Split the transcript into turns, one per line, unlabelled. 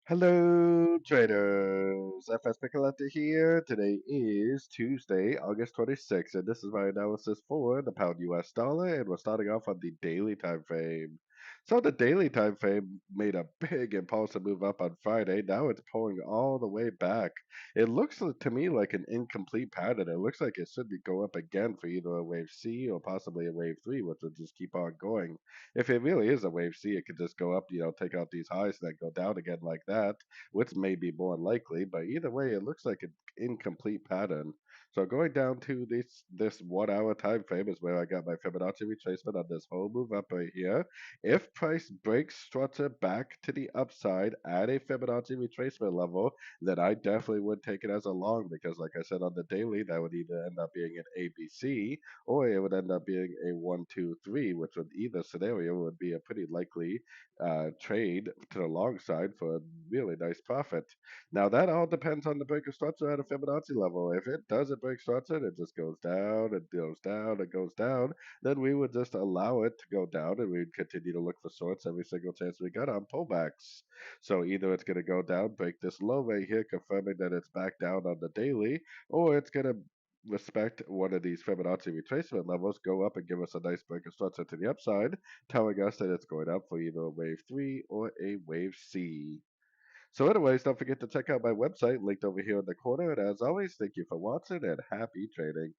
Hello, traders. FX Pip Collector here. Today is Tuesday, August 26th, and this is my analysis for the pound US dollar. And we're starting off on the daily time frame. So the daily time frame made a big impulsive move up on Friday. Now it's pulling all the way back. It looks to me like an incomplete pattern. It looks like it should go up again for either a wave C or possibly a wave 3, which will just keep on going. If it really is a wave C, it could just go up, take out these highs and then go down again like that, which may be more likely. But either way, it looks like an incomplete pattern. So going down to this 1 hour time frame is where I got my Fibonacci retracement on this whole move up right here. If price breaks structure back to the upside at a Fibonacci retracement level, then I definitely would take it as a long because, like I said on the daily, that would either end up being an ABC or it would end up being a 1, 2, 3, which would either scenario would be a pretty likely trade to the long side for a really nice profit. Now that all depends on the break of structure at a Fibonacci level. If it doesn't break structure, and it just goes down, it goes down, it goes down, then we would just allow it to go down and we'd continue to look for shorts every single chance we got on pullbacks. So either it's going to go down, break this low right here, confirming that it's back down on the daily, or it's going to respect one of these Fibonacci retracement levels, go up and give us a nice break of structure to the upside, telling us that it's going up for either a wave 3 or a wave C. So anyways, don't forget to check out my website linked over here in the corner. And as always, thank you for watching and happy trading.